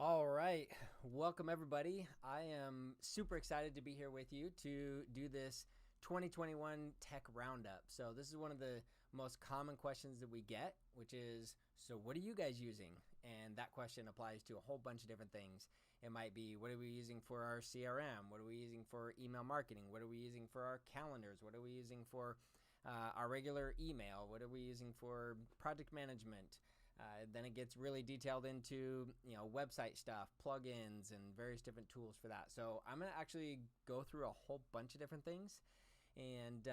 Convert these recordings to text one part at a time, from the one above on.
All right. Welcome, everybody. I am super excited to be here with you to do this 2021 Tech Roundup. So, this is one of the most common questions that we get, which is, so what are you guys using? And that question applies to a whole bunch of different things. It might be, what are we using for our CRM? What are we using for email marketing? What are we using for our calendars? What are we using for our regular email? What are we using for project management? Then it gets really detailed into website stuff, plugins, and various different tools for that. So I'm going to actually go through a whole bunch of different things. And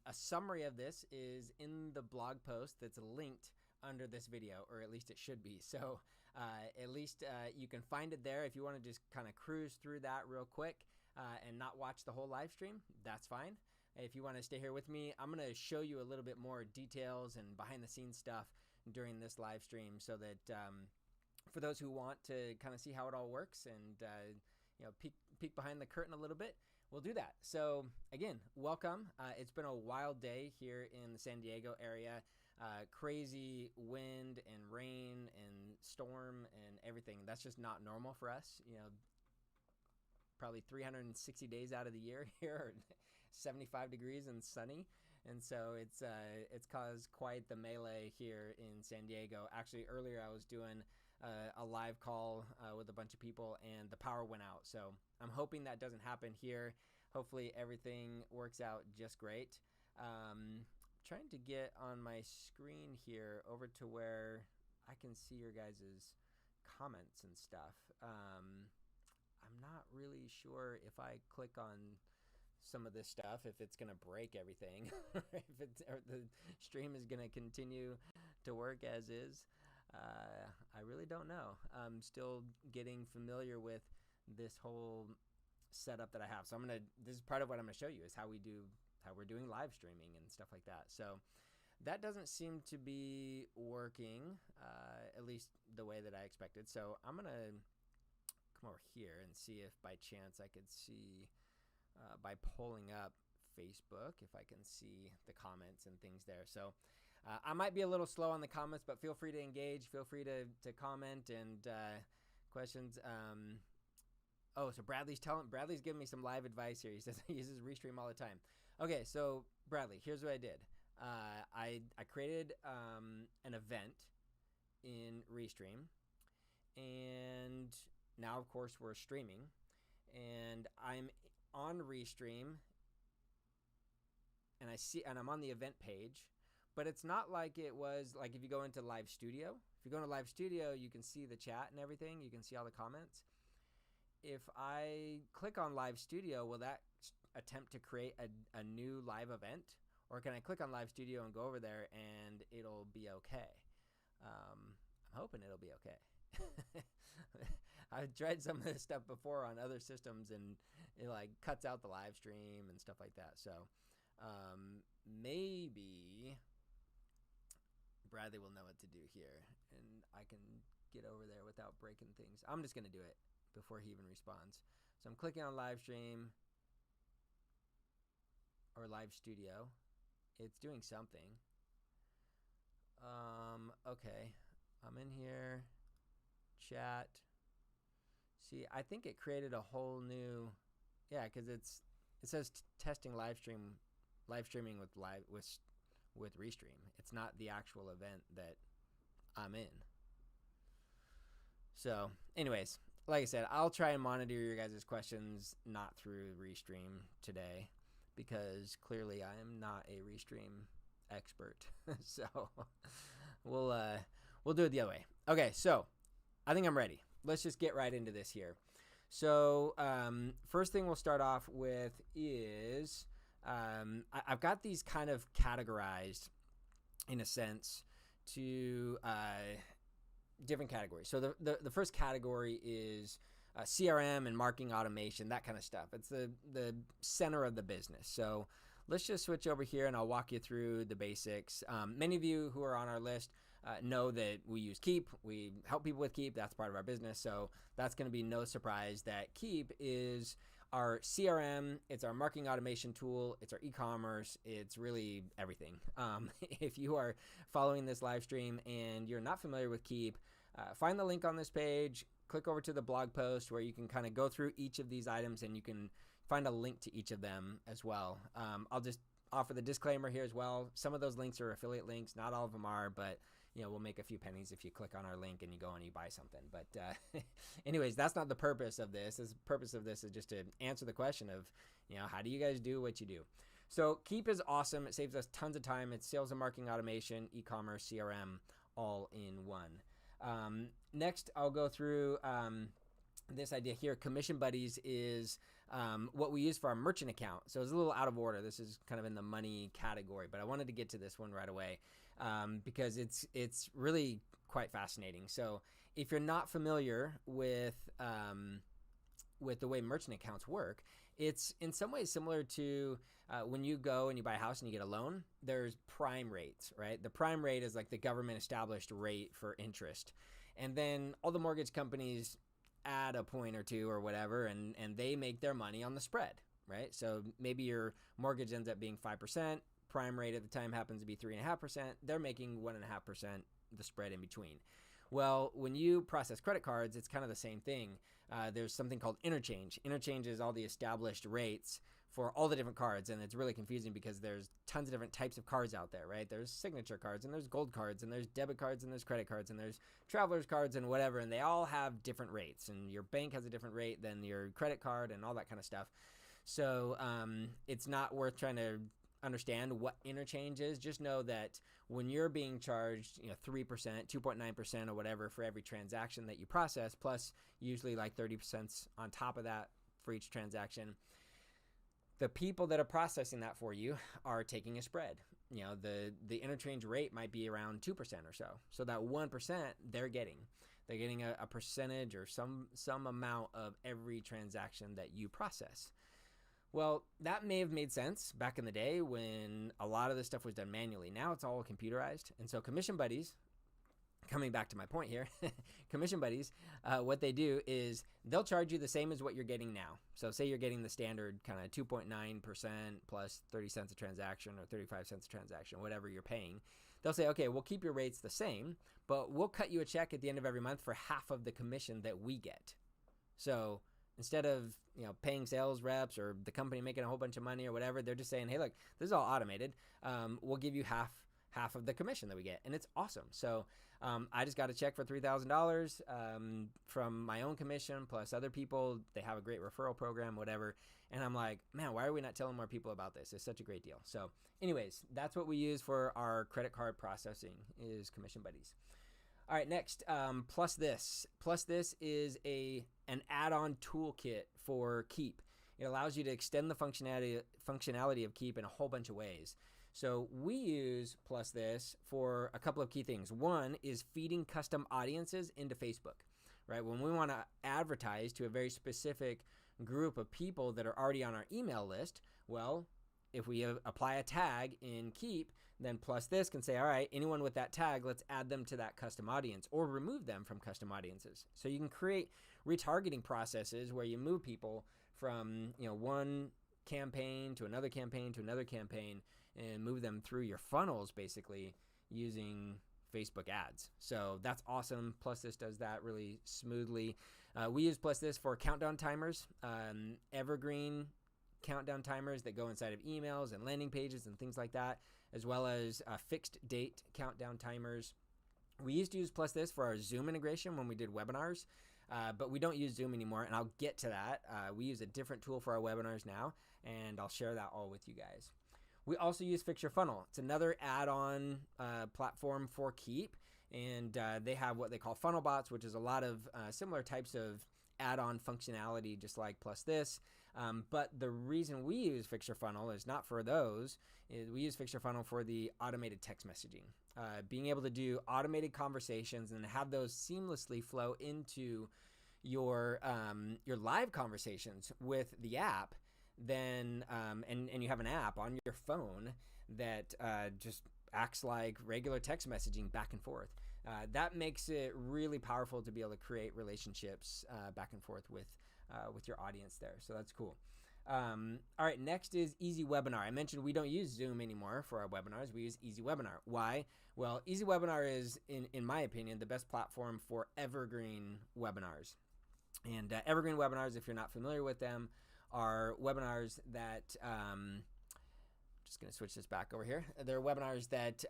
a summary of this is in the blog post that's linked under this video, or at least it should be. So at least you can find it there. If you want to just kind of cruise through that real quick and not watch the whole live stream, that's fine. If you want to stay here with me, I'm going to show you a little bit more details and behind the scenes stuff during this live stream, so that for those who want to kind of see how it all works and peek behind the curtain a little bit, we'll do that. So again, welcome. It's been a wild day here in the San Diego area. Crazy wind and rain and storm and everything. That's just not normal for us. Probably 360 days out of the year here are 75 degrees and sunny. And so it's caused quite the melee here in San Diego. Actually, earlier I was doing a live call with a bunch of people and the power went out. So I'm hoping that doesn't happen here. Hopefully everything works out just great. Trying to get on my screen here over to where I can see your guys' comments and stuff. I'm not really sure if I click on some of this stuff, if it's going to break everything, or or the stream is going to continue to work as is. I really don't know. I'm still getting familiar with this whole setup that I have. So this is part of what I'm going to show you is how we're doing live streaming and stuff like that. So that doesn't seem to be working, at least the way that I expected. So I'm going to come over here and see if by chance I could see by pulling up Facebook if I can see the comments and things there. So I might be a little slow on the comments, but feel free to engage, feel free to comment and questions. So Bradley's giving me some live advice here. He says he uses Restream all the time. Okay, so Bradley, here's what I did. I created an event in Restream, and now, of course, we're streaming, and I'm on Restream, and I'm on the event page, but it's not like it was like if you go into Live Studio. If you go into Live Studio, you can see the chat and everything. You can see all the comments. If I click on Live Studio, will that attempt to create a new live event, or can I click on Live Studio and go over there and it'll be okay? I'm hoping it'll be okay. I've tried some of this stuff before on other systems and it like cuts out the live stream and stuff like that. So maybe Bradley will know what to do here and I can get over there without breaking things. I'm just going to do it before he even responds. So I'm clicking on live stream or live studio. It's doing something. Okay. I'm in here. Chat. See, I think it created a whole new, because it says testing live streaming with Restream. It's not the actual event that I'm in. So, anyways, like I said, I'll try and monitor your guys' questions not through Restream today because clearly I am not a Restream expert. So, we'll do it the other way. Okay, so I think I'm ready. Let's just get right into this here. So first thing we'll start off with is I've got these kind of categorized in a sense to different categories. So the first category is CRM and marketing automation, that kind of stuff. It's the center of the business. So let's just switch over here and I'll walk you through the basics. Many of you who are on our list know that we use Keep. We help people with Keep. That's part of our business. So that's going to be no surprise that Keep is our CRM. It's our marketing automation tool. It's our e-commerce. It's really everything. If you are following this live stream and you're not familiar with Keep, find the link on this page, click over to the blog post where you can kind of go through each of these items and you can find a link to each of them as well. I'll just offer the disclaimer here as well. Some of those links are affiliate links. Not all of them are, but we'll make a few pennies if you click on our link and you go and you buy something. But anyways, that's not the purpose of this. The purpose of this is just to answer the question of, how do you guys do what you do? So Keep is awesome. It saves us tons of time. It's sales and marketing automation, e-commerce, CRM, all in one. Next, I'll go through this idea here. Commission Buddies is what we use for our merchant account. So it's a little out of order. This is kind of in the money category, but I wanted to get to this one right away because it's really quite fascinating. So if you're not familiar with the way merchant accounts work, it's in some ways similar to when you go and you buy a house and you get a loan. There's prime rates, right? The prime rate is like the government established rate for interest. And then all the mortgage companies add a point or two or whatever, and they make their money on the spread, right? So maybe your mortgage ends up being 5%. Prime rate at the time happens to be 3.5%. They're making 1.5%, the spread in between. Well, when you process credit cards, it's kind of the same thing. There's something called interchange. Interchange is all the established rates for all the different cards, and it's really confusing because there's tons of different types of cards out there, right? There's signature cards, and there's gold cards, and there's debit cards, and there's credit cards, and there's traveler's cards, and whatever, and they all have different rates, and your bank has a different rate than your credit card and all that kind of stuff. So it's not worth trying to understand what interchange is. Just know that when you're being charged 3%, 2.9% or whatever for every transaction that you process, plus usually like 30% on top of that for each transaction, the people that are processing that for you are taking a spread. The interchange rate might be around 2% or so. So that 1% they're getting a percentage or some amount of every transaction that you process. Well, that may have made sense back in the day when a lot of this stuff was done manually. Now it's all computerized. And so Commission Buddies, coming back to my point here, Commission Buddies, what they do is they'll charge you the same as what you're getting now. So say you're getting the standard kind of 2.9% plus 30 cents a transaction or 35 cents a transaction, whatever you're paying. They'll say, okay, we'll keep your rates the same, but we'll cut you a check at the end of every month for half of the commission that we get. So instead of paying sales reps or the company making a whole bunch of money or whatever, they're just saying, hey, look, this is all automated. We'll give you half of the commission that we get, and it's awesome. So I just got a check for $3,000 from my own commission plus other people. They have a great referral program, whatever. And I'm like, man, why are we not telling more people about this? It's such a great deal. So anyways, that's what we use for our credit card processing is Commission Buddies. All right, next, Plus This. Plus This is an add-on toolkit for Keep. It allows you to extend the functionality of Keep in a whole bunch of ways. So we use Plus This for a couple of key things. One is feeding custom audiences into Facebook, right? When we want to advertise to a very specific group of people that are already on our email list, well, if we apply a tag in Keep, then Plus This can say, all right, anyone with that tag, let's add them to that custom audience or remove them from custom audiences. So you can create retargeting processes where you move people from one campaign to another campaign to another campaign and move them through your funnels basically using Facebook ads. So that's awesome. Plus This does that really smoothly. We use Plus This for countdown timers, evergreen countdown timers that go inside of emails and landing pages and things like that, as well as fixed date countdown timers. We used to use Plus This for our Zoom integration when we did webinars, but we don't use Zoom anymore, and I'll get to that. We use a different tool for our webinars now, and I'll share that all with you guys. We also use Fix Your Funnel. It's another add-on platform for Keep, and they have what they call funnel bots, which is a lot of similar types of add-on functionality just like Plus This. But the reason we use Fix Your Funnel is not for those. We use Fix Your Funnel for the automated text messaging. Being able to do automated conversations and have those seamlessly flow into your live conversations with the app, then and you have an app on your phone that just acts like regular text messaging back and forth. That makes it really powerful to be able to create relationships back and forth with your audience there. So that's cool. All right, next is Easy Webinar. I mentioned we don't use Zoom anymore for our webinars. We use Easy Webinar. Why? Well, Easy Webinar is, in my opinion, the best platform for evergreen webinars. And evergreen webinars, if you're not familiar with them, are webinars that just going to switch this back over here. They're webinars that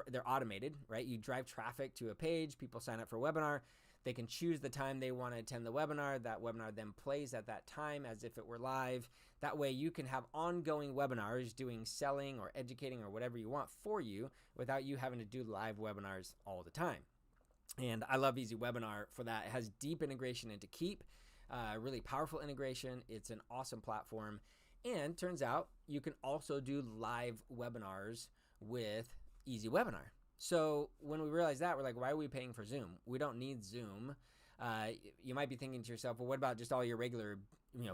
they're automated, right? You drive traffic to a page, people sign up for a webinar, they can choose the time they want to attend the webinar. That webinar then plays at that time as if it were live. That way you can have ongoing webinars doing selling or educating or whatever you want for you without you having to do live webinars all the time. And I love Easy Webinar for that. It has deep integration into Keep, really powerful integration. It's an awesome platform. And turns out you can also do live webinars with Easy Webinar. So when we realized that, we're like, why are we paying for Zoom? We don't need Zoom. You might be thinking to yourself, well, what about just all your regular,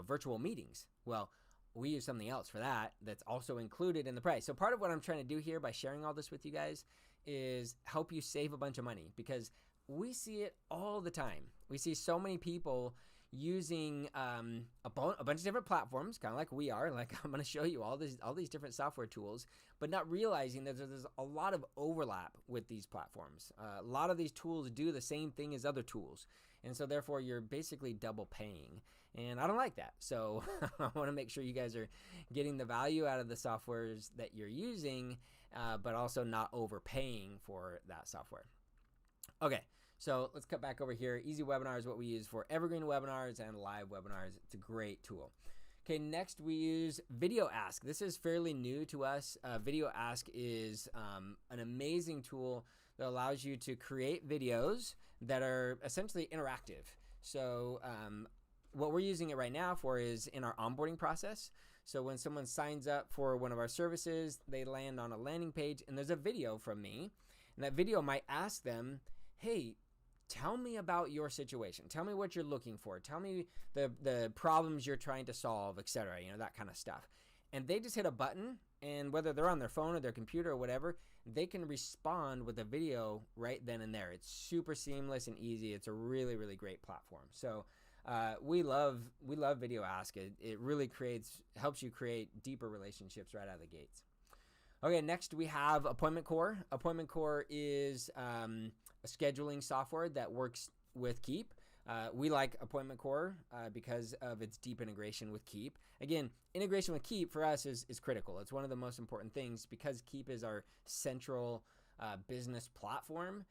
virtual meetings? Well, we use something else for that that's also included in the price. So part of what I'm trying to do here by sharing all this with you guys is help you save a bunch of money, because we see it all the time. We see so many people using a bunch of different platforms, kind of like we are. Like, I'm going to show you all these different software tools, but not realizing that there's a lot of overlap with these platforms. A lot of these tools do the same thing as other tools, and so therefore you're basically double paying. And I don't like that. So I want to make sure you guys are getting the value out of the softwares that you're using, but also not overpaying for that software. Okay. So let's cut back over here. Easy Webinar is what we use for evergreen webinars and live webinars. It's a great tool. Okay, next we use Video Ask. This is fairly new to us. Video Ask is an amazing tool that allows you to create videos that are essentially interactive. So what we're using it right now for is in our onboarding process. So when someone signs up for one of our services, they land on a landing page and there's a video from me. And that video might ask them, hey, tell me about your situation. Tell me what you're looking for. Tell me the problems you're trying to solve, etc. That kind of stuff. And they just hit a button, and whether they're on their phone or their computer or whatever, they can respond with a video right then and there. It's super seamless and easy. It's a really, really great platform. So we love Video Ask. It really helps you create deeper relationships right out of the gates. Okay, next we have Appointment Core. Appointment Core is a scheduling software that works with Keep. We like Appointment Core because of its deep integration with Keep. Again, integration with Keep for us is critical. It's one of the most important things because Keep is our central business platform.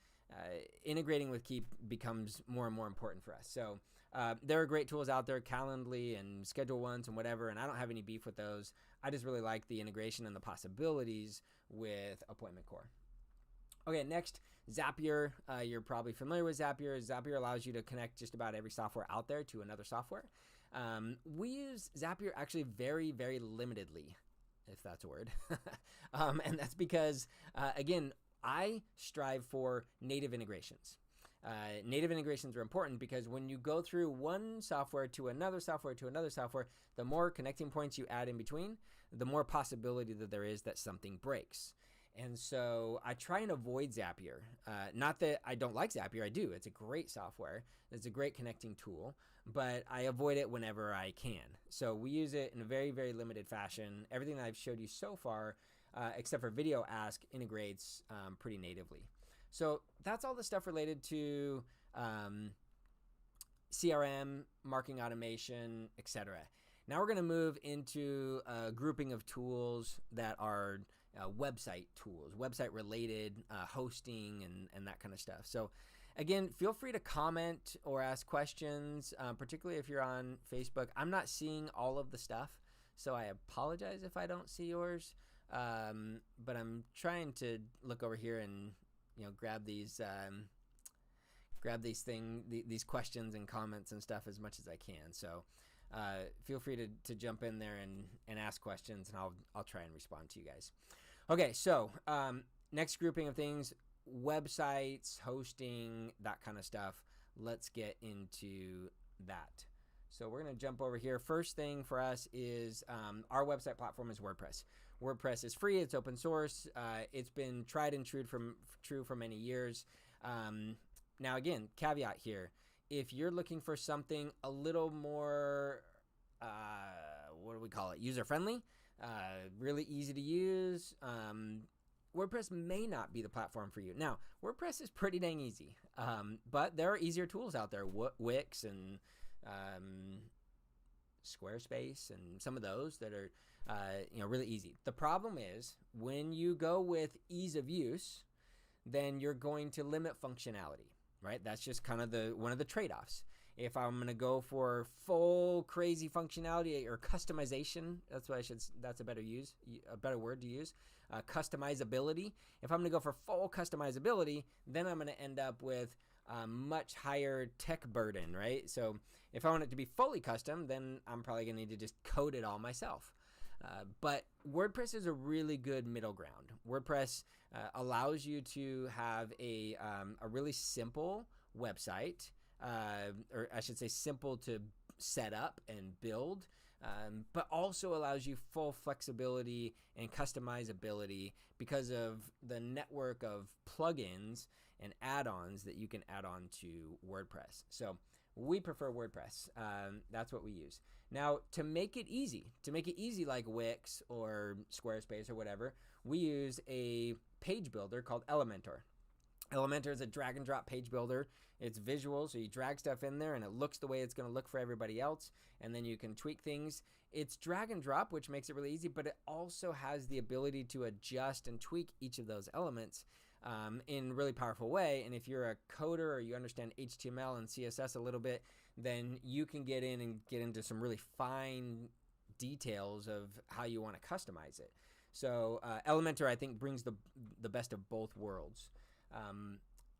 Integrating with Keep becomes more and more important for us. So there are great tools out there, Calendly and Schedule Once and whatever, and I don't have any beef with those. I just really like the integration and the possibilities with Appointment Core. Okay, next, Zapier. You're probably familiar with Zapier. Zapier allows you to connect just about every software out there to another software. We use Zapier actually very, very limitedly, if that's a word. And that's because, again, I strive for native integrations. Native integrations are important because when you go through one software to another software to another software, the more connecting points you add in between, the more possibility that there is that something breaks. And so I try and avoid Zapier. Not that I don't like Zapier, I do. It's a great software. It's a great connecting tool, but I avoid it whenever I can. So we use it in a very, very limited fashion. Everything that I've showed you so far, except for Video Ask, integrates pretty natively. So that's all the stuff related to CRM, marketing automation, etc. Now we're going to move into a grouping of tools that are website tools, website related, hosting and that kind of stuff. So again, feel free to comment or ask questions, particularly if you're on Facebook. I'm not seeing all of the stuff, so I apologize if I don't see yours, but I'm trying to look over here and grab these these questions and comments and stuff as much as I can. So feel free to jump in there and ask questions, and I'll try and respond to you guys. Okay, so next grouping of things, websites, hosting, that kind of stuff. Let's get into that. So we're going to jump over here. First thing for us is our website platform is WordPress. WordPress is free. It's open source. It's been tried and true for many years. Now, again, caveat here. If you're looking for something a little more, what do we call it? User-friendly, really easy to use. WordPress may not be the platform for you. Now, WordPress is pretty dang easy, but there are easier tools out there, Wix and Squarespace and some of those that are really easy. The problem is when you go with ease of use, then you're going to limit functionality, right? That's just kind of one of the trade-offs. If I'm going to go for full crazy functionality or customization, that's a better word to use. Customizability. If I'm going to go for full customizability, then I'm going to end up with much higher tech burden, right? So if I want it to be fully custom, then I'm probably going to need to just code it all myself. But WordPress is a really good middle ground. WordPress allows you to have a really simple website, or I should say simple to set up and build, but also allows you full flexibility and customizability because of the network of plugins and add-ons that you can add on to WordPress. So we prefer WordPress. That's what we use. Now, to make it easy like Wix or Squarespace or whatever, we use a page builder called Elementor. Elementor is a drag and drop page builder. It's visual, so you drag stuff in there and it looks the way it's going to look for everybody else, and then you can tweak things. It's drag and drop, which makes it really easy, but it also has the ability to adjust and tweak each of those elements in a really powerful way. And if you're a coder or you understand HTML and CSS a little bit, then you can get into some really fine details of how you want to customize it. So Elementor, I think, brings the best of both worlds.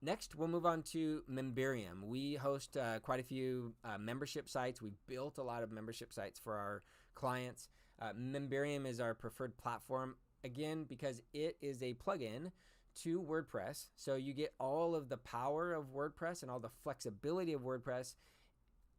Next, we'll move on to Memberium. We host quite a few membership sites. We've built a lot of membership sites for our clients. Memberium is our preferred platform, again, because it is a plugin to WordPress. So you get all of the power of WordPress and all the flexibility of WordPress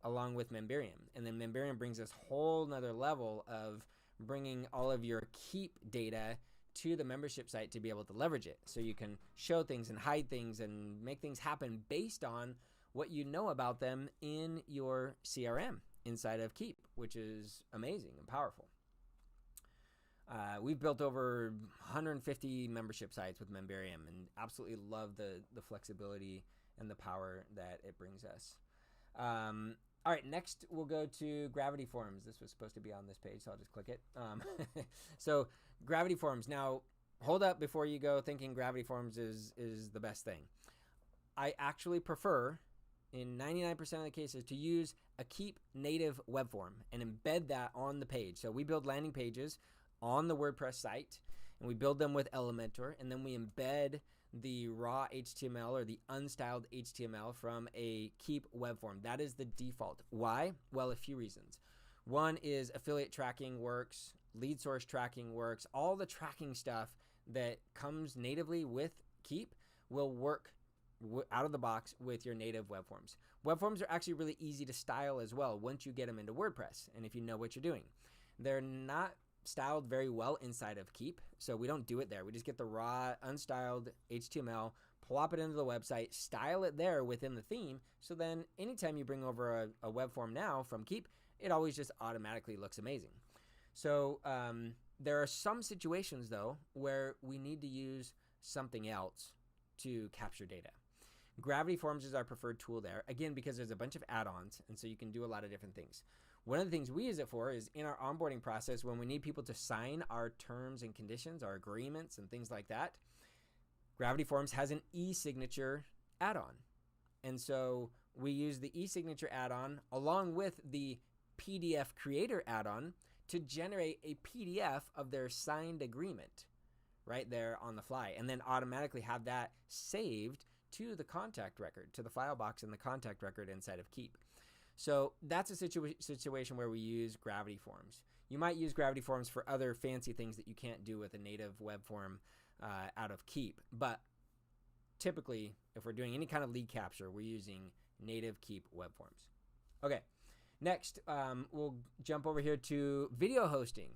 along with Memberium. And then Memberium brings this whole nother level of bringing all of your keep data to the membership site to be able to leverage it. So you can show things and hide things and make things happen based on what you know about them in your CRM inside of Keep, which is amazing and powerful. We've built over 150 membership sites with Memberium and absolutely love the flexibility and the power that it brings us. All right, next we'll go to Gravity Forms. This was supposed to be on this page, so I'll just click it. So Gravity Forms. Now, hold up before you go thinking Gravity Forms is the best thing. I actually prefer, in 99% of the cases, to use a Keep native web form and embed that on the page. So we build landing pages on the WordPress site, and we build them with Elementor, and then we embed the raw HTML or the unstyled HTML from a Keep web form. That is the default. Why? Well, a few reasons. One is affiliate tracking works, lead source tracking works, all the tracking stuff that comes natively with Keep will work out of the box with your native web forms. Web forms are actually really easy to style as well once you get them into WordPress and if you know what you're doing. They're not styled very well inside of Keep, so we don't do it there. We just get the raw unstyled HTML, plop it into the website, style it there within the theme, so then anytime you bring over a web form now from Keep, it always just automatically looks amazing. So there are some situations though where we need to use something else to capture data. Gravity Forms is our preferred tool there, again, because there's a bunch of add-ons, and so you can do a lot of different things. One of the things we use it for is in our onboarding process when we need people to sign our terms and conditions, our agreements and things like that. Gravity Forms has an e-signature add-on. And so we use the e-signature add-on along with the PDF creator add-on to generate a PDF of their signed agreement right there on the fly, and then automatically have that saved to the contact record, to the file box in the contact record inside of Keep. So that's a situation where we use Gravity Forms. You might use Gravity Forms for other fancy things that you can't do with a native web form out of Keep. But typically, if we're doing any kind of lead capture, we're using native Keep web forms. Okay, next we'll jump over here to video hosting.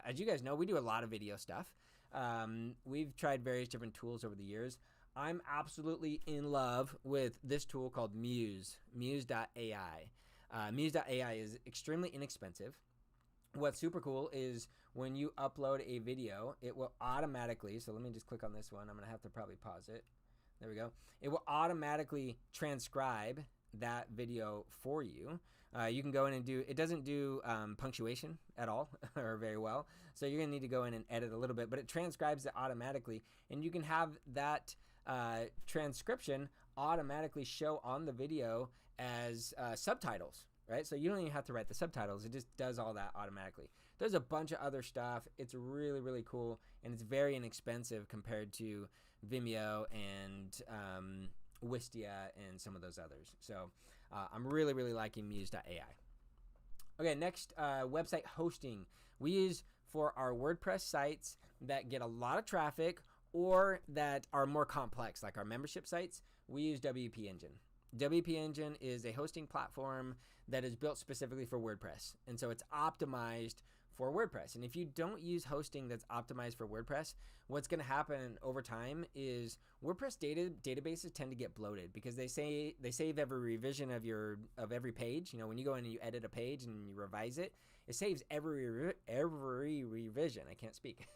As you guys know, we do a lot of video stuff. We've tried various different tools over the years. I'm absolutely in love with this tool called Muse, Muse.ai. Muse.ai is extremely inexpensive. what's super cool is when you upload a video, it will automatically, so let me just click on this one. I'm going to have to probably pause it. There we go. It will automatically transcribe that video for you. You can go in and it doesn't do punctuation at all or very well. So you're going to need to go in and edit a little bit, but it transcribes it automatically. And you can have that transcription automatically show on the video as subtitles, right? So you don't even have to write the subtitles. It just does all that automatically. There's a bunch of other stuff. It's really, really cool, and it's very inexpensive compared to Vimeo and Wistia and some of those others. So I'm really, really liking Muse.ai. Okay, next, website hosting. We use for our WordPress sites that get a lot of traffic or that are more complex, like our membership sites, we use WP Engine. WP Engine is a hosting platform that is built specifically for WordPress, and so it's optimized for WordPress. And if you don't use hosting that's optimized for WordPress, what's going to happen over time is WordPress databases tend to get bloated because they save every revision of every page. You know, when you go in and you edit a page and you revise it, it saves every revision. I can't speak.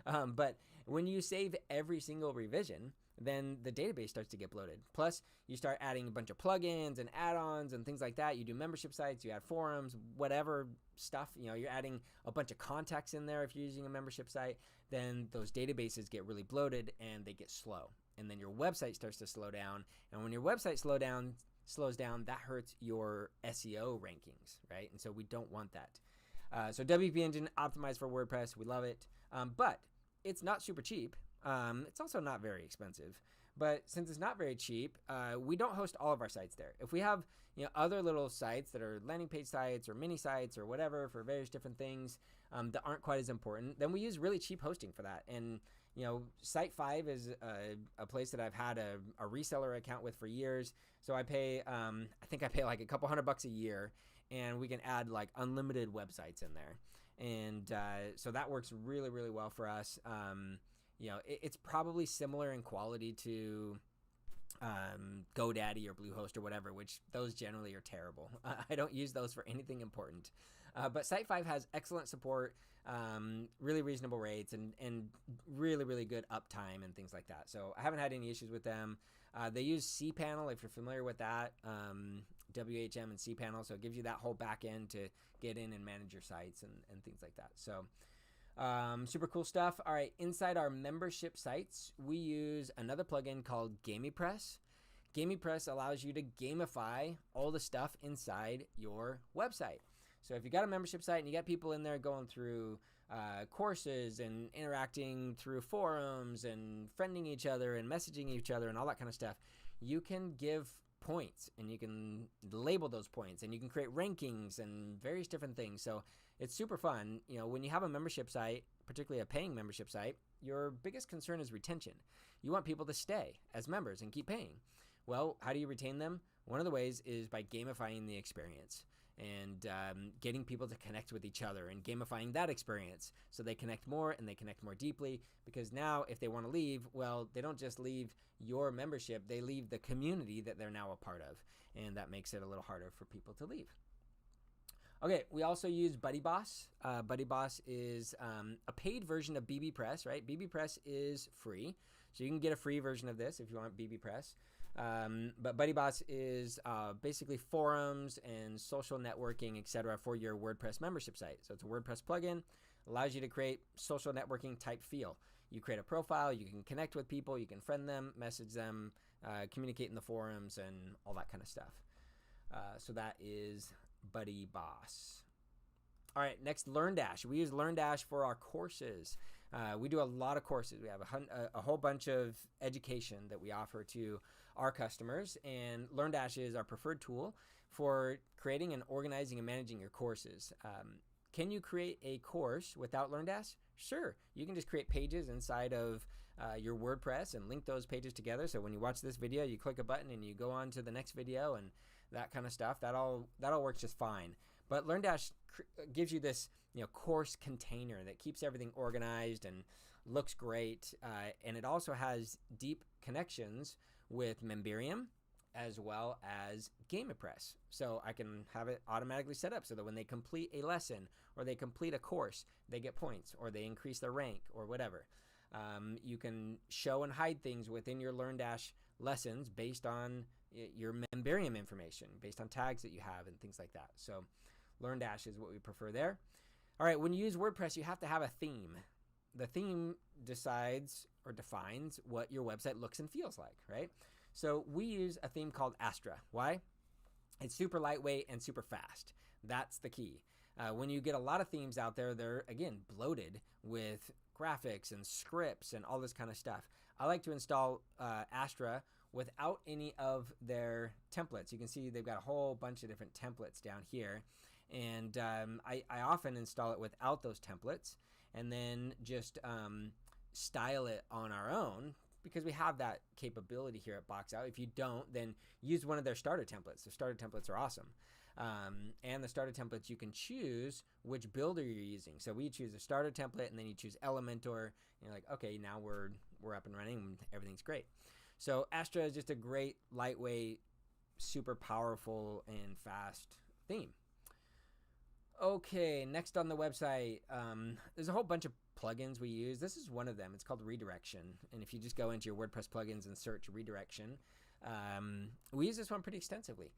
But when you save every single revision, then the database starts to get bloated. Plus, you start adding a bunch of plugins and add-ons and things like that. You do membership sites, you add forums, whatever stuff. You know, you're adding a bunch of contacts in there if you're using a membership site. Then those databases get really bloated and they get slow. And then your website starts to slow down. And when your website slows down, that hurts your SEO rankings, right? And so we don't want that. So WP Engine optimized for WordPress. We love it. But it's not super cheap. It's also not very expensive, but since it's not very cheap, we don't host all of our sites there. If we have, you know, other little sites that are landing page sites or mini sites or whatever for various different things that aren't quite as important, then we use really cheap hosting for that. And, you know, Site 5 is a place that I've had a reseller account with for years. So I pay, I think I pay like a couple $100 a year, and we can add like unlimited websites in there. And so that works really, really well for us. You know, it's probably similar in quality to GoDaddy or Bluehost or whatever, which those generally are terrible. I don't use those for anything important. But Site 5 has excellent support, really reasonable rates, and really, really good uptime and things like that. So I haven't had any issues with them. They use cPanel, if you're familiar with that, WHM and cPanel. So it gives you that whole back end to get in and manage your sites and things like that. So super cool stuff. All right, inside our membership sites, we use another plugin called GamiPress. GamiPress allows you to gamify all the stuff inside your website. So if you got a membership site and you got people in there going through courses and interacting through forums and friending each other and messaging each other and all that kind of stuff, you can give points and you can label those points and you can create rankings and various different things. So it's super fun. You know, when you have a membership site, particularly a paying membership site, your biggest concern is retention. You want people to stay as members and keep paying. Well, how do you retain them? One of the ways is by gamifying the experience and getting people to connect with each other and gamifying that experience so they connect more and they connect more deeply, because now if they want to leave, well, they don't just leave your membership, they leave the community that they're now a part of, and that makes it a little harder for people to leave. Okay, we also use BuddyBoss. BuddyBoss is a paid version of BBPress, right? BBPress is free, so you can get a free version of this if you want BBPress. But BuddyBoss is basically forums and social networking, etc., for your WordPress membership site. So it's a WordPress plugin, allows you to create social networking type feel. You create a profile, you can connect with people, you can friend them, message them, communicate in the forums, and all that kind of stuff. So that is BuddyBoss. All right, next, LearnDash. We use LearnDash for our courses. We do a lot of courses. We have a whole bunch of education that we offer to our customers, and LearnDash is our preferred tool for creating and organizing and managing your courses. Can you create a course without LearnDash? Sure. You can just create pages inside of your WordPress and link those pages together. So when you watch this video, you click a button and you go on to the next video and that kind of stuff. That all works just fine. But LearnDash gives you this, you know, course container that keeps everything organized and looks great. And it also has deep connections with Memberium as well as GamePress. So I can have it automatically set up so that when they complete a lesson or they complete a course, they get points or they increase their rank or whatever. You can show and hide things within your LearnDash lessons based on your Memberium information, based on tags that you have and things like that. So LearnDash is what we prefer there. All right, when you use WordPress, you have to have a theme. The theme decides or defines what your website looks and feels like, right? So we use a theme called Astra. Why? It's super lightweight and super fast. That's the key. When you get a lot of themes out there, they're, again, bloated with graphics and scripts and all this kind of stuff. I like to install Astra without any of their templates. You can see they've got a whole bunch of different templates down here. And I often install it without those templates and then just style it on our own, because we have that capability here at Box Out. If you don't, then use one of their starter templates. The starter templates are awesome. And the starter templates, you can choose which builder you're using. So we choose a starter template, and then you choose Elementor, and you're like, okay, now we're up and running, and everything's great. So Astra is just a great, lightweight, super powerful, and fast theme. Okay, next on the website, there's a whole bunch of plugins we use. This is one of them. It's called Redirection. And if you just go into your WordPress plugins and search Redirection, we use this one pretty extensively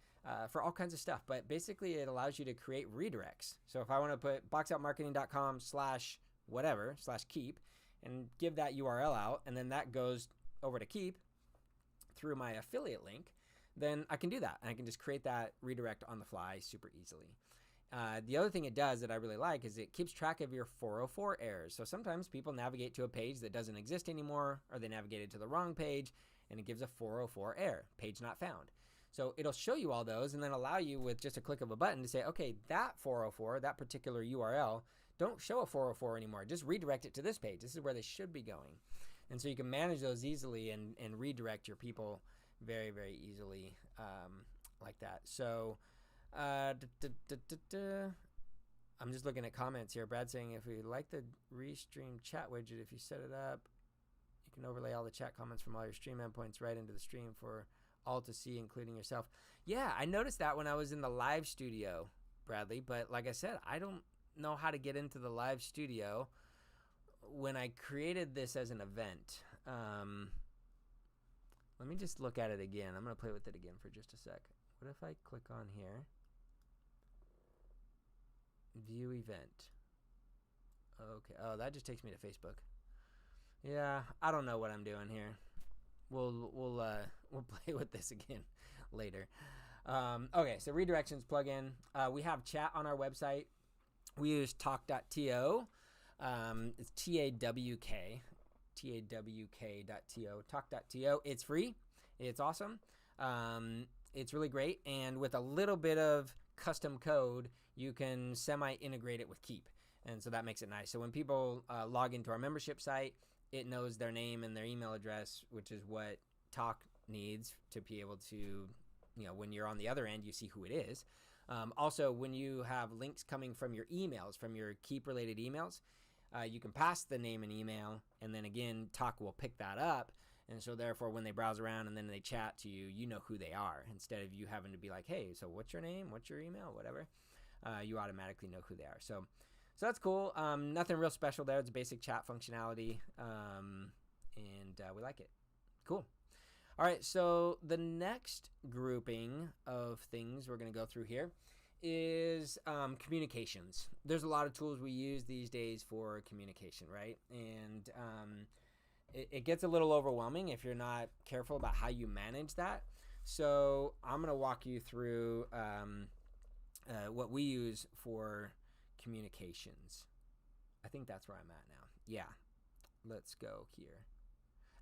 for all kinds of stuff. But basically, it allows you to create redirects. So if I want to put boxoutmarketing.com/whatever/keep and give that URL out, and then that goes over to Keep through my affiliate link, then I can do that. And I can just create that redirect on the fly super easily. The other thing it does that I really like is it keeps track of your 404 errors. So sometimes people navigate to a page that doesn't exist anymore, or they navigated to the wrong page, and it gives a 404 error, page not found. So it'll show you all those and then allow you with just a click of a button to say, okay, that 404, that particular URL, don't show a 404 anymore. Just redirect it to this page. This is where they should be going. And so you can manage those easily and redirect your people very, very easily like that. So I'm just looking at comments here. Brad saying, if we like the Restream chat widget, if you set it up, you can overlay all the chat comments from all your stream endpoints right into the stream for all to see, including yourself. Yeah, I noticed that when I was in the live studio, Bradley, but like I said, I don't know how to get into the live studio. When I created this as an event, let me just look at it again. I'm going to play with it again for just a sec. What if I click on here? View event. Okay. Oh, that just takes me to Facebook. Yeah, I don't know what I'm doing here. We'll play with this again later. Okay, so redirections plugin. We have chat on our website. We use talk.to. It's TAWK.to. Talk.to. It's free. It's awesome. It's really great, and with a little bit of custom code, you can semi-integrate it with Keep, and so that makes it nice. So when people log into our membership site, it knows their name and their email address, which is what Talk needs to be able to, when you're on the other end, you see who it is. Also, when you have links coming from your emails, from your Keep-related emails, you can pass the name and email, and then again, Talk will pick that up. And so therefore, when they browse around and then they chat to you, you know who they are. Instead of you having to be like, hey, so what's your name? What's your email? Whatever. You automatically know who they are. So that's cool. Nothing real special there. It's basic chat functionality. And we like it. Cool. All right. So the next grouping of things we're going to go through here is communications. There's a lot of tools we use these days for communication, right? And it gets a little overwhelming if you're not careful about how you manage that. So I'm going to walk you through what we use for communications. I think that's where I'm at now. Yeah. Let's go here.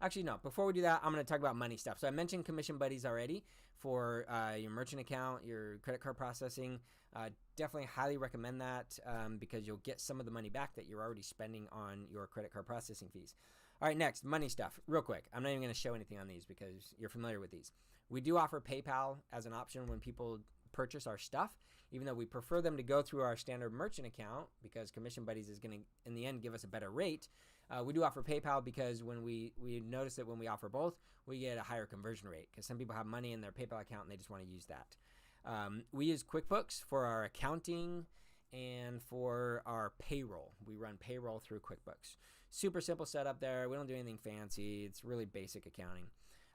Actually, no. Before we do that, I'm going to talk about money stuff. So I mentioned Commission Buddies already for your merchant account, your credit card processing. Definitely highly recommend that because you'll get some of the money back that you're already spending on your credit card processing fees. All right, next, money stuff. Real quick. I'm not even going to show anything on these because you're familiar with these. We do offer PayPal as an option when people purchase our stuff, even though we prefer them to go through our standard merchant account because Commission Buddies is going to, in the end, give us a better rate. We do offer PayPal because when we notice that when we offer both, we get a higher conversion rate because some people have money in their PayPal account and they just want to use that. We use QuickBooks for our accounting and for our payroll. We run payroll through QuickBooks. Super simple setup there. We don't do anything fancy. It's really basic accounting.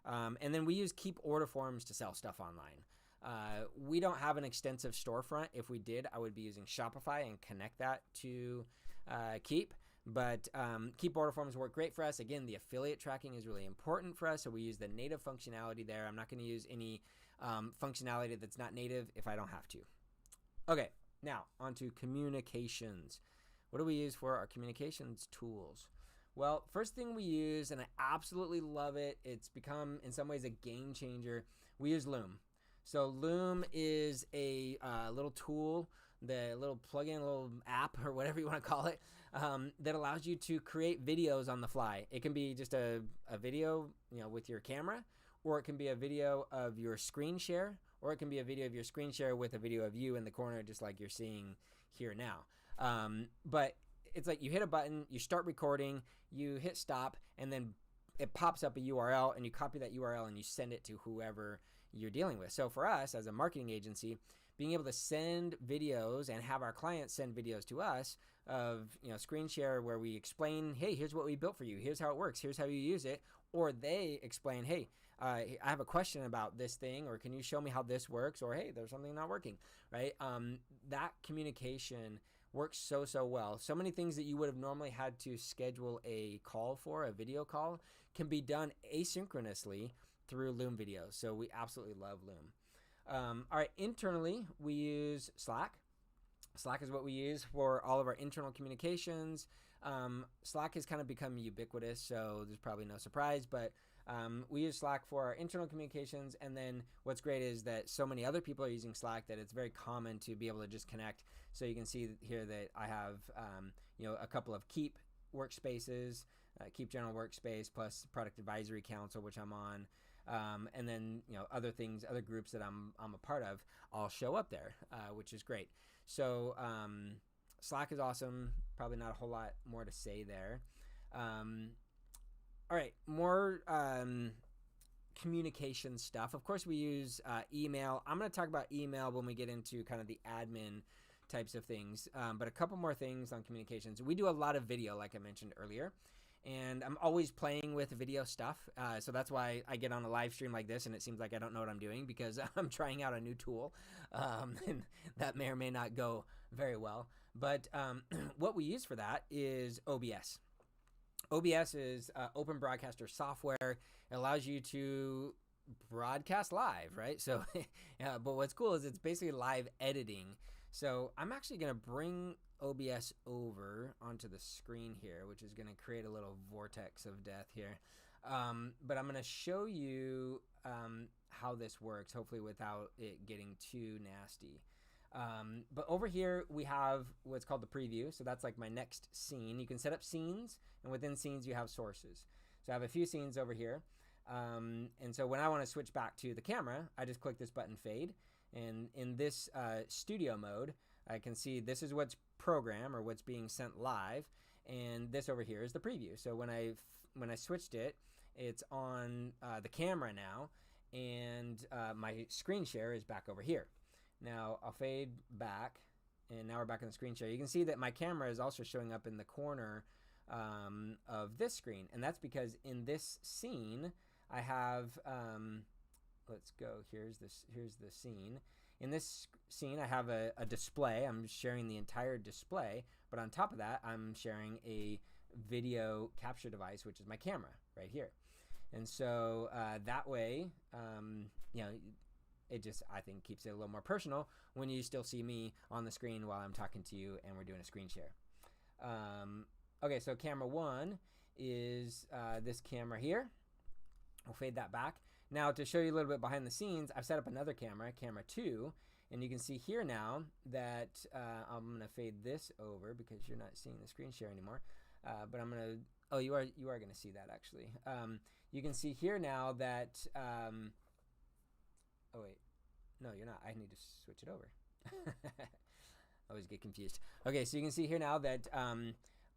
And then we use Keep order forms to sell stuff online. We don't have an extensive storefront. If we did, I would be using Shopify and connect that to Keep. But Keep order forms work great for us. Again, the affiliate tracking is really important for us, so we use the native functionality there. I'm not going to use any functionality that's not native if I don't have to. Okay, now on to communications. What do we use for our communications tools? Well, first thing we use, and I absolutely love it, it's become in some ways a game changer, we use Loom. So Loom is a little tool, the little plugin, little app, or whatever you want to call it, that allows you to create videos on the fly. It can be just a video, with your camera, or it can be a video of your screen share, or it can be a video of your screen share with a video of you in the corner, just like you're seeing here now. But it's like you hit a button, you start recording, you hit stop, and then it pops up a URL, and you copy that URL and you send it to whoever you're dealing with. So for us as a marketing agency, being able to send videos and have our clients send videos to us of screen share where we explain, hey, here's what we built for you, here's how it works, here's how you use it, or they explain, hey, I have a question about this thing, or can you show me how this works, or hey, there's something not working, right? That communication works so well. So many things that you would have normally had to schedule a call for, a video call, can be done asynchronously through Loom videos. So we absolutely love Loom. All right, internally, we use Slack. Slack is what we use for all of our internal communications. Slack has kind of become ubiquitous, so there's probably no surprise, but we use Slack for our internal communications, and then what's great is that so many other people are using Slack that it's very common to be able to just connect. So you can see here that I have a couple of Keep workspaces, Keep General Workspace, plus Product Advisory Council, which I'm on. And then other things, other groups that I'm a part of, all show up there, which is great. So Slack is awesome. Probably not a whole lot more to say there. All right, more communication stuff. Of course, we use email. I'm going to talk about email when we get into kind of the admin types of things. But a couple more things on communications. We do a lot of video, like I mentioned earlier. And I'm always playing with video stuff. So that's why I get on a live stream like this and it seems like I don't know what I'm doing because I'm trying out a new tool. And that may or may not go very well. But what we use for that is OBS. OBS is open broadcaster software. It allows you to broadcast live, right? So, but what's cool is it's basically live editing. So I'm actually going to bring OBS over onto the screen here, which is going to create a little vortex of death here. But I'm going to show you how this works, hopefully without it getting too nasty. But over here we have what's called the preview. So that's like my next scene. You can set up scenes, and within scenes you have sources. So I have a few scenes over here. And so when I want to switch back to the camera, I just click this button, fade. And in this studio mode, I can see this is what's programmed or what's being sent live, and this over here is the preview. So when I switched it, it's on the camera now, and my screen share is back over here. Now I'll fade back, and now we're back on the screen share. You can see that my camera is also showing up in the corner of this screen, and that's because in this scene I have let's go. Here's the scene. In this scene, I have a display. I'm sharing the entire display, but on top of that, I'm sharing a video capture device, which is my camera right here. And so that way, it just, I think, keeps it a little more personal when you still see me on the screen while I'm talking to you and we're doing a screen share. Okay, so camera one is this camera here. We'll fade that back. Now, to show you a little bit behind the scenes, I've set up another camera, camera 2, and you can see here now that I'm going to fade this over because you're not seeing the screen share anymore. But I'm going to, oh, you are going to see that actually. You can see here now that, oh wait, No, you're not. I need to switch it over. I always get confused. Okay, so you can see here now that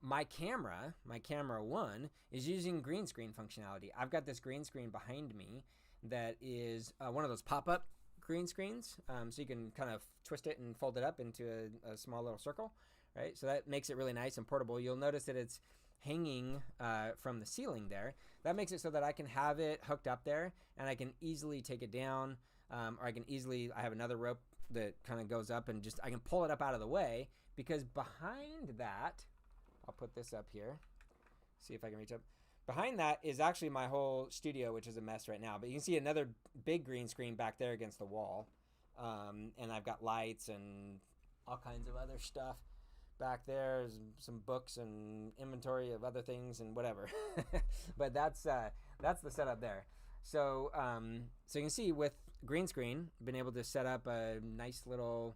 my camera 1, is using green screen functionality. I've got this green screen behind me that is one of those pop-up green screens. So you can kind of twist it and fold it up into a small little circle, right? So that makes it really nice and portable. You'll notice that it's hanging from the ceiling there. That makes it so that I can have it hooked up there and I can easily take it down, or I have another rope that kind of goes up and I can pull it up out of the way, because behind that, I'll put this up here, see if I can reach up. Behind that is actually my whole studio, which is a mess right now, but you can see another big green screen back there against the wall. And I've got lights and all kinds of other stuff back there, some books and inventory of other things and whatever. But that's the setup there. So so you can see with green screen, been able to set up a nice little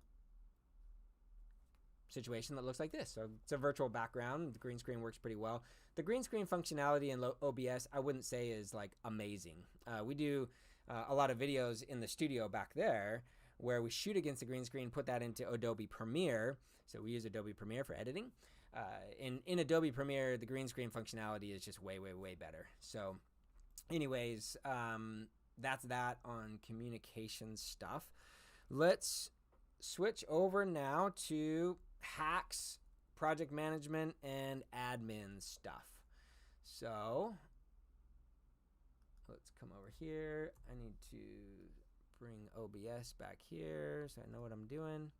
situation that looks like this. So it's a virtual background. The green screen works pretty well. The green screen functionality in OBS, I wouldn't say is like amazing. We do a lot of videos in the studio back there where we shoot against the green screen, put that into Adobe Premiere. So we use Adobe Premiere for editing. In Adobe Premiere, the green screen functionality is just way, way, way better. So anyways, that's that on communication stuff. Let's switch over now to hacks, project management, and admin stuff. So let's come over here. I need to bring OBS back here so I know what I'm doing,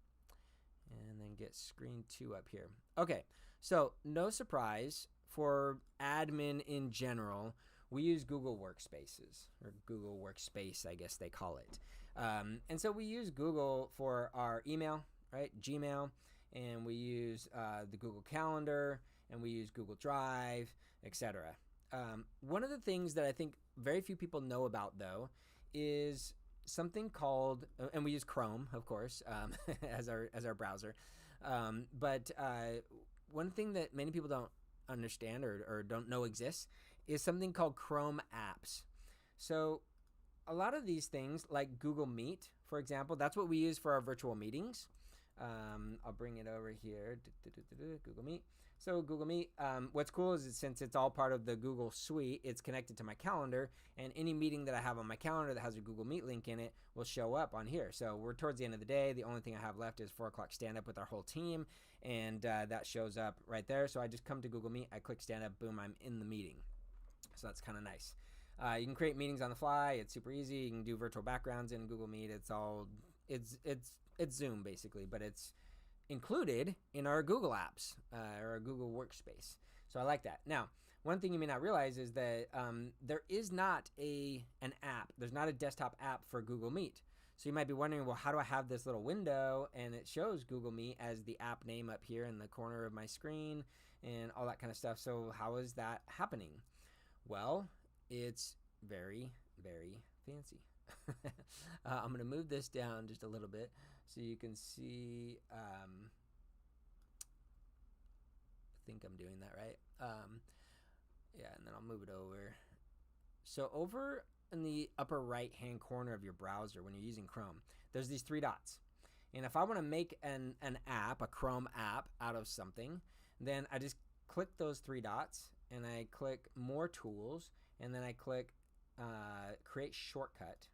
and then get screen 2 up here. Okay, so no surprise, for admin in general, we use Google Workspaces, or Google Workspace, I guess they call it. And so we use Google for our email, right? Gmail, and we use the Google Calendar, and we use Google Drive, etc. One of the things that I think very few people know about, though, is something called, and we use Chrome, of course, as our browser. But one thing that many people don't understand or don't know exists is something called Chrome apps. So a lot of these things, like Google Meet, for example, that's what we use for our virtual meetings. I'll bring it over here. Google Meet. So Google Meet, what's cool is since it's all part of the Google suite, it's connected to my calendar, and any meeting that I have on my calendar that has a Google Meet link in it will show up on here. So we're towards the end of the day. The only thing I have left is 4 o'clock stand up with our whole team, and that shows up right there. So I just come to Google Meet, I click stand up, boom, I'm in the meeting. So that's kind of nice. You can create meetings on the fly. It's super easy. You can do virtual backgrounds in Google Meet. It's Zoom basically, but it's included in our Google apps or our Google Workspace. So I like that. Now, one thing you may not realize is that there is not an app. There's not a desktop app for Google Meet. So you might be wondering, well, how do I have this little window and it shows Google Meet as the app name up here in the corner of my screen and all that kind of stuff. So how is that happening? Well, it's very, very fancy. I'm going to move this down just a little bit so you can see. I think I'm doing that right. Yeah, and then I'll move it over. So over in the upper right hand corner of your browser when you're using Chrome, there's these 3 dots. And if I want to make an app, a Chrome app out of something, then I just click those 3 dots and I click More Tools, and then I click Create Shortcut.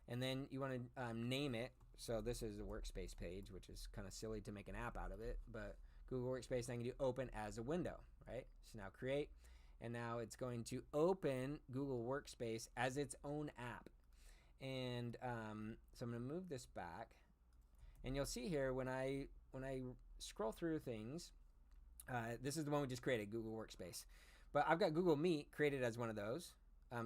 And then you want to name it. So this is a workspace page, which is kind of silly to make an app out of it, but Google Workspace, then I can do open as a window, right? So now create, and now it's going to open Google Workspace as its own app. And so I'm going to move this back, and you'll see here when I scroll through things, this is the one we just created, Google Workspace. But I've got Google Meet created as one of those.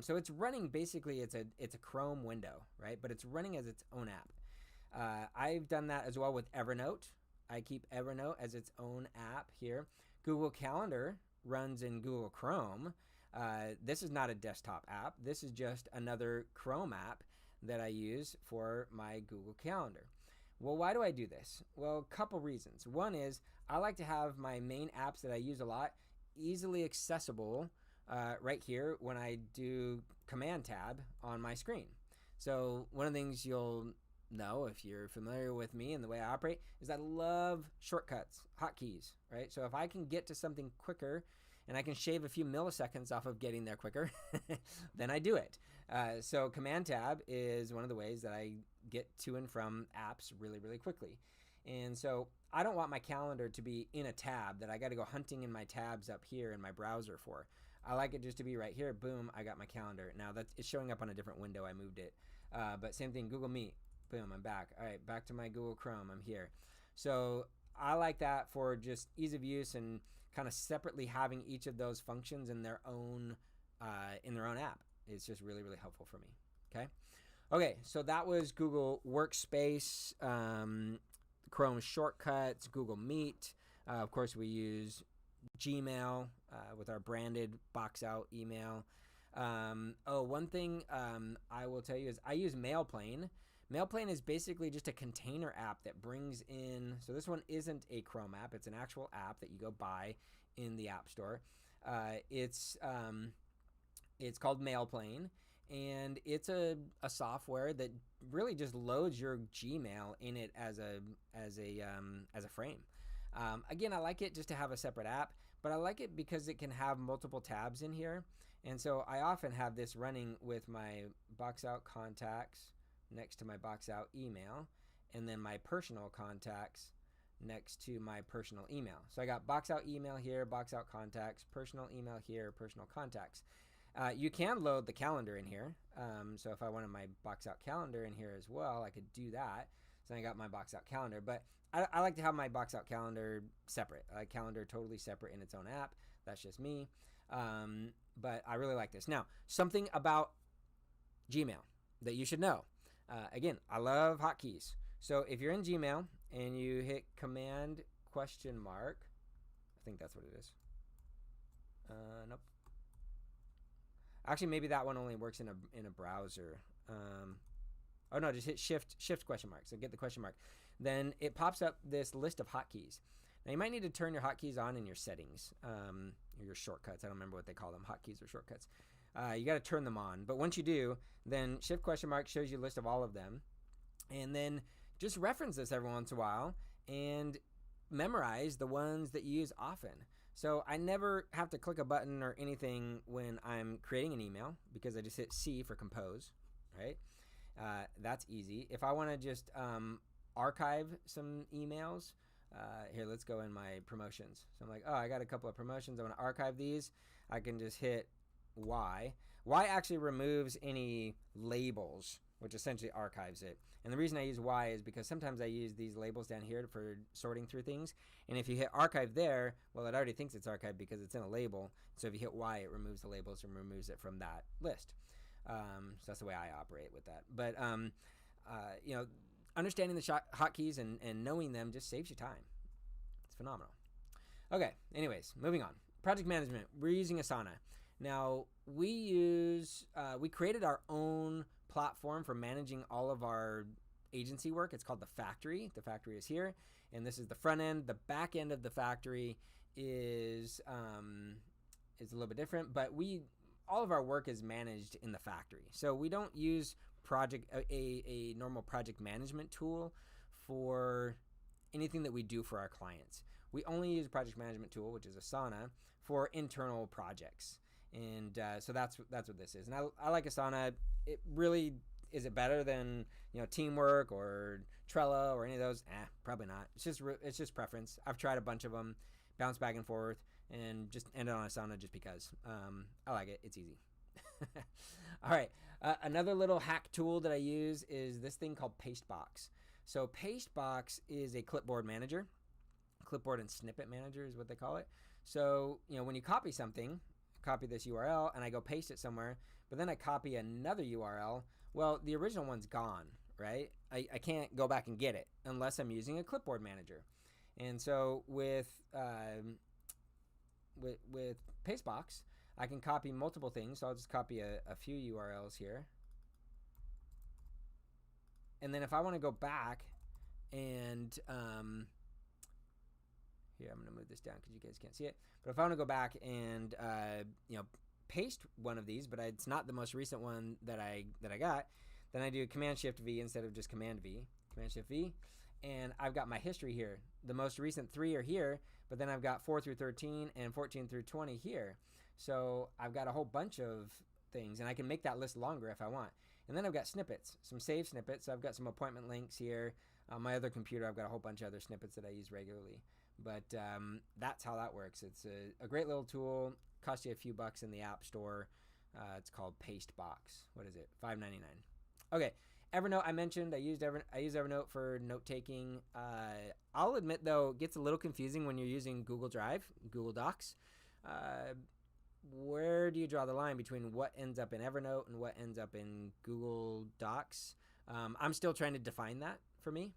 So it's running basically, it's a Chrome window, right? But it's running as its own app. I've done that as well with Evernote. I keep Evernote as its own app here. Google Calendar runs in Google Chrome. This is not a desktop app. This is just another Chrome app that I use for my Google Calendar. Well, why do I do this? Well, a couple reasons. One is I like to have my main apps that I use a lot easily accessible right here when I do Command Tab on my screen. So one of the things you'll know, if you're familiar with me and the way I operate, is I love shortcuts, hotkeys, right? So if I can get to something quicker and I can shave a few milliseconds off of getting there quicker, then I do it. So Command Tab is one of the ways that I get to and from apps really, really quickly. And so I don't want my calendar to be in a tab that I got to go hunting in my tabs up here in my browser for. I like it just to be right here. Boom, I got my calendar. Now it's showing up on a different window. I moved it. But same thing, Google Meet. Boom, I'm back. All right, back to my Google Chrome. I'm here. So I like that for just ease of use and kind of separately having each of those functions in their own app. It's just really, really helpful for me. Okay, so that was Google Workspace, Chrome shortcuts, Google Meet. Of course, we use Gmail with our branded box out email. One thing I will tell you is I use Mailplane. Mailplane is basically just a container app that brings in, so this one isn't a Chrome app, it's an actual app that you go buy in the App Store. It's called Mailplane, and it's a software that really just loads your Gmail in it as a frame. Again, I like it just to have a separate app, but I like it because it can have multiple tabs in here. And so I often have this running with my box out contacts next to my box out email, and then my personal contacts next to my personal email. So I got box out email here, box out contacts, personal email here, personal contacts. You can load the calendar in here. So if I wanted my box out calendar in here as well, I could do that. So I got my box out calendar, but I like to have my box out calendar separate. I like calendar totally separate in its own app. That's just me. But I really like this. Now, something about Gmail that you should know. Again, I love hotkeys. So if you're in Gmail and you hit Command ? I think that's what it is. Nope. Actually, maybe that one only works in a browser. Oh no, just hit Shift ? So get the question mark. Then it pops up this list of hotkeys. Now you might need to turn your hotkeys on in your settings, or your shortcuts. I don't remember what they call them, hotkeys or shortcuts. You got to turn them on. But once you do, then Shift ? Shows you a list of all of them. And then just reference this every once in a while and memorize the ones that you use often. So I never have to click a button or anything when I'm creating an email because I just hit C for compose, right? That's easy. If I want to just archive some emails, here, let's go in my promotions. So I'm like, oh, I got a couple of promotions. I want to archive these. I can just hit Y. Y actually removes any labels, which essentially archives it. And the reason I use Y is because sometimes I use these labels down here for sorting through things. And if you hit archive there, well, it already thinks it's archived because it's in a label. So if you hit Y, it removes the labels and removes it from that list. So that's the way I operate with that. But, understanding the hotkeys and knowing them just saves you time. It's phenomenal. Okay, anyways, moving on. Project management. We're using Asana. Now, we created our own platform for managing all of our agency work. It's called The Factory. The Factory is here, and this is the front end. The back end of The Factory is a little bit different, but all of our work is managed in The Factory. So we don't use a normal project management tool for anything that we do for our clients. We only use a project management tool, which is Asana, for internal projects. And so that's what this is. And I like Asana. It really, is it better than Teamwork or Trello or any of those? Probably not. It's just preference. I've tried a bunch of them, bounced back and forth, and just ended on Asana just because. I like it. It's easy. All right. Another little hack tool that I use is this thing called Pastebox. So Pastebox is a clipboard manager. Clipboard and snippet manager is what they call it. So, when you copy something, copy this URL, and I go paste it somewhere, but then I copy another URL, well, the original one's gone, right? I can't go back and get it unless I'm using a clipboard manager. And so with Pastebox, I can copy multiple things. So I'll just copy a few URLs here. And then if I want to go back and here, I'm going to move this down because you guys can't see it. But if I want to go back and paste one of these, but it's not the most recent one that I got, Then I do Command-Shift-V instead of just Command-V. Command-Shift-V. And I've got my history here. The most recent 3 are here, but then I've got 4 through 13 and 14 through 20 here. So I've got a whole bunch of things, and I can make that list longer if I want. And then I've got snippets, some saved snippets. So I've got some appointment links here. On my other computer, I've got a whole bunch of other snippets that I use regularly. But that's how that works. It's a great little tool. Costs you a few bucks in the App Store. It's called Pastebox. What is it? $5.99. Okay. Evernote, I mentioned. I use Evernote for note taking. I'll admit though, it gets a little confusing when you're using Google Drive, Google Docs. Where do you draw the line between what ends up in Evernote and what ends up in Google Docs? I'm still trying to define that for me.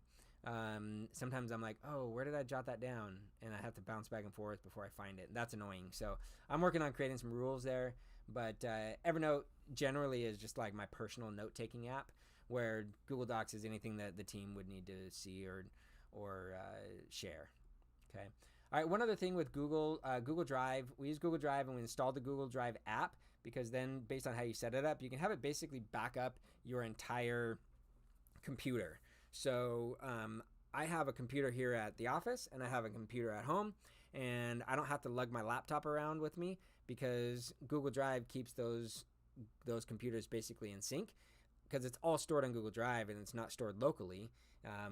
Sometimes I'm like, oh, where did I jot that down? And I have to bounce back and forth before I find it. That's annoying. So I'm working on creating some rules there. But Evernote generally is just like my personal note-taking app, where Google Docs is anything that the team would need to see or share. Okay. All right. One other thing with Google Drive, we use Google Drive and we installed the Google Drive app, because then based on how you set it up, you can have it basically back up your entire computer. So I have a computer here at the office and I have a computer at home, and I don't have to lug my laptop around with me because Google Drive keeps those computers basically in sync, because it's all stored on Google Drive and it's not stored locally,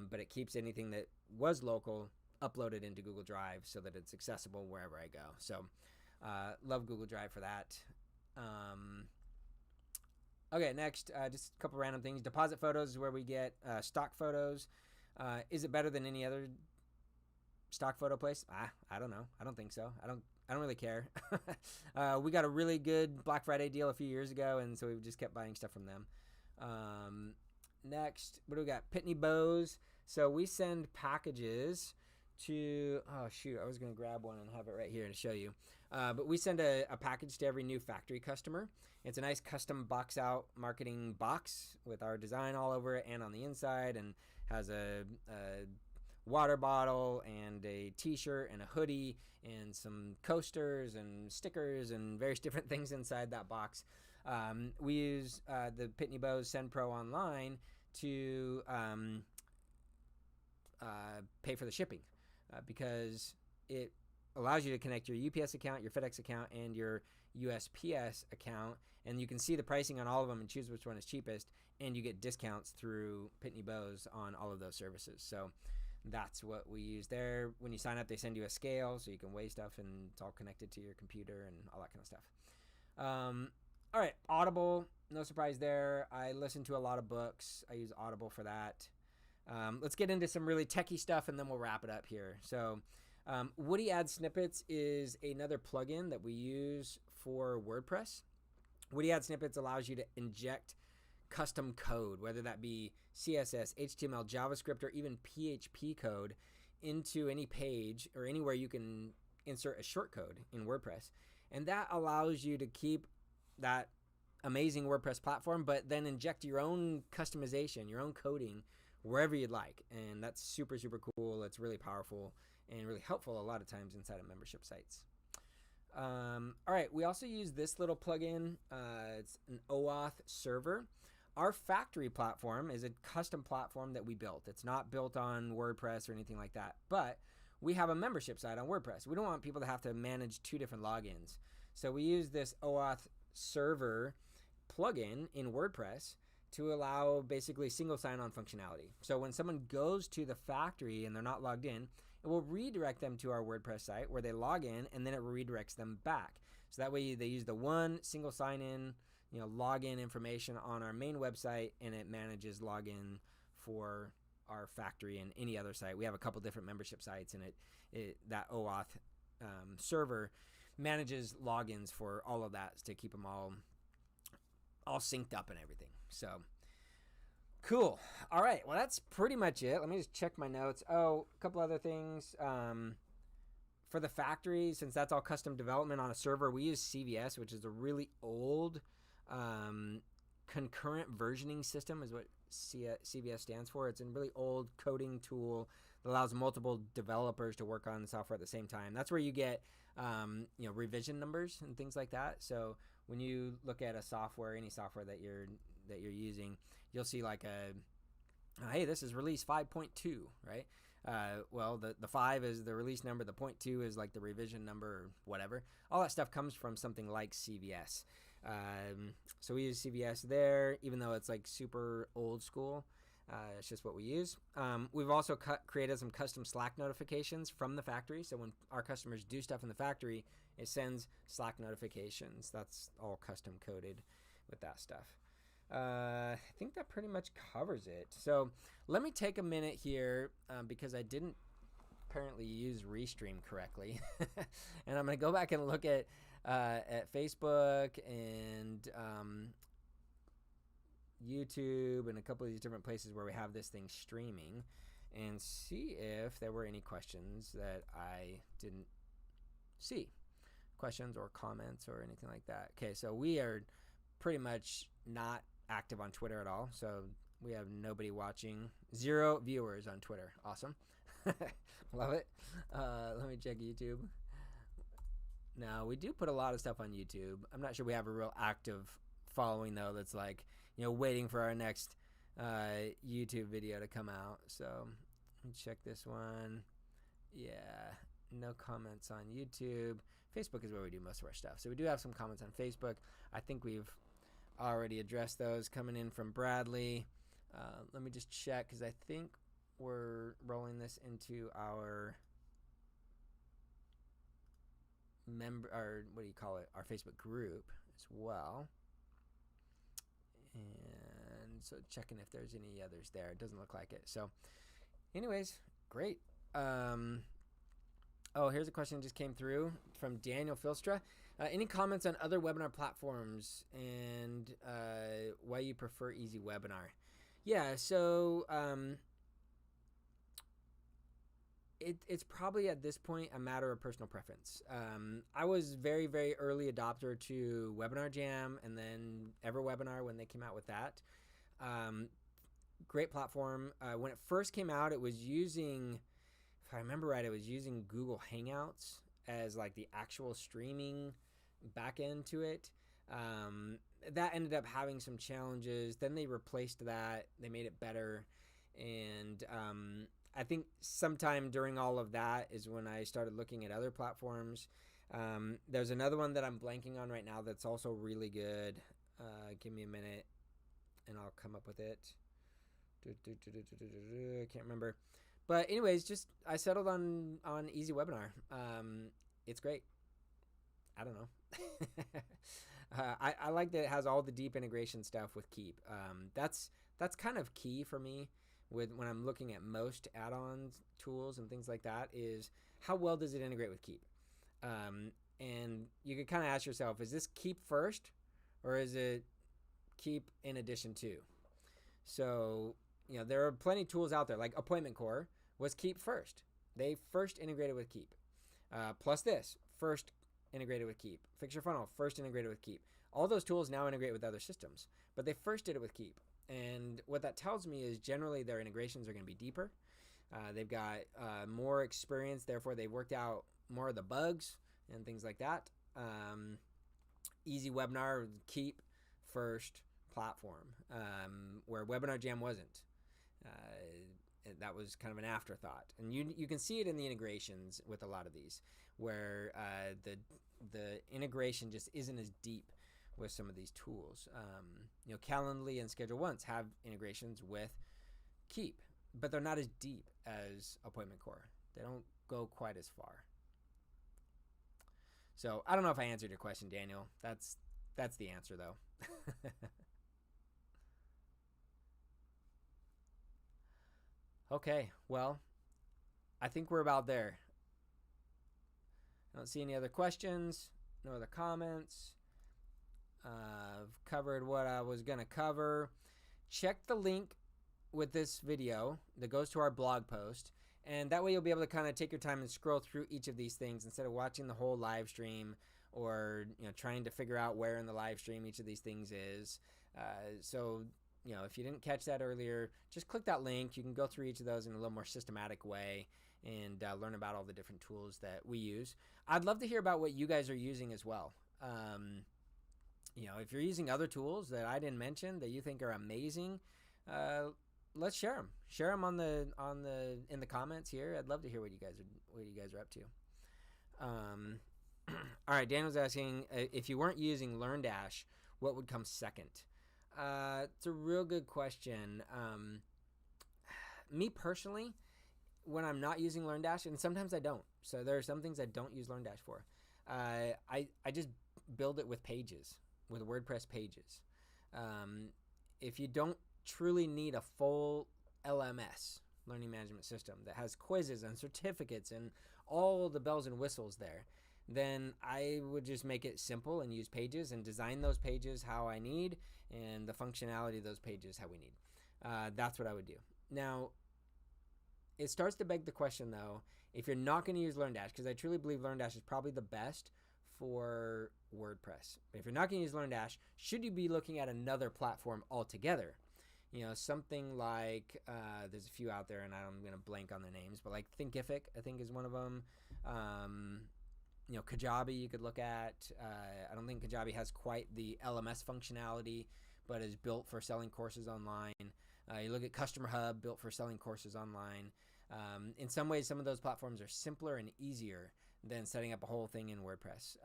but it keeps anything that was local uploaded into Google Drive so that it's accessible wherever I go. So love Google Drive for that. Okay, next, just a couple random things. Deposit photos is where we get stock photos. Is it better than any other stock photo place? I don't know. I don't think so. I don't really care. We got a really good Black Friday deal a few years ago, and so we just kept buying stuff from them. Next, what do we got? Pitney Bowes. So we send packages to, oh shoot, I was going to grab one and have it right here to show you. But we send a package to every new factory customer. It's a nice custom box out marketing box with our design all over it and on the inside, and has a water bottle and a t-shirt and a hoodie and some coasters and stickers and various different things inside that box. We use the Pitney Bowes Send Pro Online to pay for the shipping, because it allows you to connect your UPS account, your FedEx account, and your USPS account, and you can see the pricing on all of them and choose which one is cheapest, and you get discounts through Pitney Bowes on all of those services. So that's what we use there. When you sign up, they send you a scale so you can weigh stuff, and it's all connected to your computer and all that kind of stuff. All right, Audible, no surprise there. I listen to a lot of books. I use Audible for that. Let's get into some really techie stuff, and then we'll wrap it up here. So Woody Add Snippets is another plugin that we use for WordPress. Woody Add Snippets allows you to inject custom code, whether that be CSS, HTML, JavaScript, or even PHP code, into any page or anywhere you can insert a shortcode in WordPress. And that allows you to keep that amazing WordPress platform, but then inject your own customization, your own coding wherever you'd like. And that's super, super cool. It's really powerful and really helpful a lot of times inside of membership sites. All right, we also use this little plugin. It's an OAuth server. Our factory platform is a custom platform that we built. It's not built on WordPress or anything like that, but we have a membership site on WordPress. We don't want people to have to manage 2 different logins. So we use this OAuth server plugin in WordPress to allow basically single sign-on functionality. So when someone goes to the factory and they're not logged in, it will redirect them to our WordPress site where they log in, and then it redirects them back. So that way they use the one single sign-in, login information on our main website, and it manages login for our factory and any other site. We have a couple different membership sites, and that OAuth server manages logins for all of that to keep them all synced up and everything. So cool. All right. Well, that's pretty much it. Let me just check my notes. Oh, a couple other things. For the factory, since that's all custom development on a server, we use CVS, which is a really old concurrent versioning system is what CVS stands for. It's a really old coding tool that allows multiple developers to work on software at the same time. That's where you get revision numbers and things like that. So when you look at a software, any software that you're that you're using, you'll see like hey, this is release 5.2, right? Well, the 5 is the release number, the 0.2 is like the revision number or whatever. All that stuff comes from something like CVS. So we use CVS there, even though it's like super old school. It's just what we use. We've also created some custom Slack notifications from the factory. So when our customers do stuff in the factory, it sends Slack notifications. That's all custom coded with that stuff. I think that pretty much covers it. So let me take a minute here because I didn't apparently use Restream correctly. And I'm going to go back and look at Facebook and YouTube and a couple of these different places where we have this thing streaming and see if there were any questions that I didn't see. Questions or comments or anything like that. Okay, so we are pretty much not active on Twitter at all. So we have nobody watching. 0 viewers on Twitter. Awesome. Love it. Let me check YouTube. Now, we do put a lot of stuff on YouTube. I'm not sure we have a real active following, though, that's like, waiting for our next YouTube video to come out. So let me check this one. Yeah, no comments on YouTube. Facebook is where we do most of our stuff. So we do have some comments on Facebook. I think we've already addressed those coming in from Bradley. Let me just check because I think we're rolling this into our our Facebook group as well. And so checking if there's any others there. It doesn't look like it. So anyways, great. Oh, here's a question that just came through from Daniel Filstra. Any comments on other webinar platforms and why you prefer Easy Webinar? Yeah, so it's probably at this point a matter of personal preference. I was very, very early adopter to Webinar Jam and then EverWebinar when they came out with that. Great platform. When it first came out, it was using, if I remember right, it was using Google Hangouts as like the actual streaming backend to it. That ended up having some challenges. Then they replaced that. They made it better. And I think sometime during all of that is when I started looking at other platforms. There's another one that I'm blanking on right now that's also really good. Give me a minute and I'll come up with it. I can't remember. But anyways, just I settled on Easy Webinar. It's great. I don't know. I like that it has all the deep integration stuff with Keep. That's kind of key for me when I'm looking at most add-ons, tools, and things like that, is how well does it integrate with Keep? And you can kind of ask yourself, is this Keep first or is it Keep in addition to? So, there are plenty of tools out there, like Appointment Core was Keep first. They first integrated with Keep. Plus this, first integrated with Keep. Fix Your Funnel, first integrated with Keep. All those tools now integrate with other systems, but they first did it with Keep. And what that tells me is generally their integrations are going to be deeper. They've got more experience, therefore they've worked out more of the bugs and things like that. Easy Webinar, Keep first platform, where Webinar Jam wasn't. That was kind of an afterthought. And you can see it in the integrations with a lot of these, where the integration just isn't as deep with some of these tools. Calendly and Schedule Once have integrations with Keep, but they're not as deep as Appointment Core. They don't go quite as far. So I don't know if I answered your question, Daniel. That's the answer, though. Okay, well, I think we're about there. I don't see any other questions, no other comments. I've covered what I was going to cover. Check the link with this video that goes to our blog post, and that way you'll be able to kind of take your time and scroll through each of these things instead of watching the whole live stream or trying to figure out where in the live stream each of these things is. So if you didn't catch that earlier, just click that link. You can go through each of those in a little more systematic way and learn about all the different tools that we use. I'd love to hear about what you guys are using as well. if you're using other tools that I didn't mention that you think are amazing, let's share them. Share them in the comments here. I'd love to hear what you guys are up to. All right, Daniel's asking if you weren't using LearnDash, what would come second? It's a real good question. Me personally, when I'm not using LearnDash, and sometimes I don't, so there are some things I don't use LearnDash for. I just build it with pages, with WordPress pages. If you don't truly need a full LMS, learning management system, that has quizzes and certificates and all the bells and whistles there, then I would just make it simple and use pages and design those pages how I need and the functionality of those pages how we need. That's what I would do. Now, it starts to beg the question, though, if you're not going to use LearnDash, because I truly believe LearnDash is probably the best for WordPress. But if you're not going to use LearnDash, should you be looking at another platform altogether? Something like, there's a few out there, and I'm going to blank on the names, but like Thinkific, I think, is one of them. Kajabi you could look at. I don't think Kajabi has quite the LMS functionality, but is built for selling courses online. You look at Customer Hub, built for selling courses online. In some ways, some of those platforms are simpler and easier than setting up a whole thing in WordPress.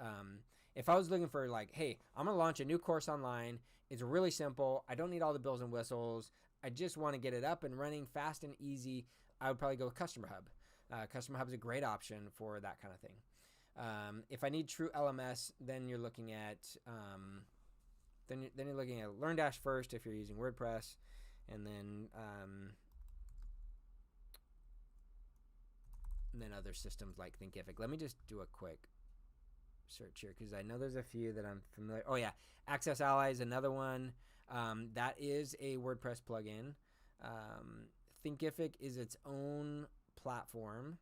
If I was looking for like, hey, I'm going to launch a new course online. It's really simple. I don't need all the bells and whistles. I just want to get it up and running fast and easy. I would probably go with Customer Hub. Customer Hub is a great option for that kind of thing. If I need true LMS, then you're looking at then you're looking at LearnDash first if you're using WordPress, and then other systems like Thinkific. Let me just do a quick search here because I know there's a few that I'm familiar. Oh yeah, Access Ally is another one. That is a WordPress plugin. Thinkific is its own platform.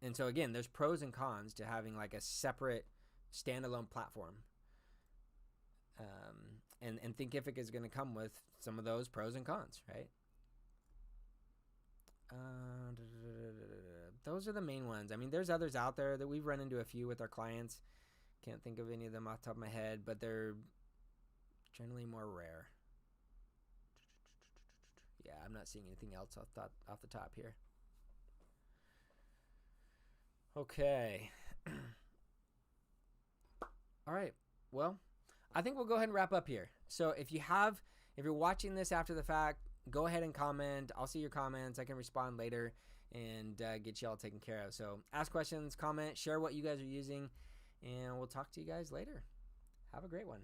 And so again, there's pros and cons to having like a separate standalone platform. And Thinkific is going to come with some of those pros and cons, right? Those are the main ones. I mean, there's others out there that we've run into a few with our clients. Can't think of any of them off the top of my head, but they're generally more rare. Yeah, I'm not seeing anything else off the top here. Okay. All right. Well, I think we'll go ahead and wrap up here. So if you're watching this after the fact, go ahead and comment. I'll see your comments. I can respond later and get you all taken care of. So ask questions, comment, share what you guys are using, and we'll talk to you guys later. Have a great one.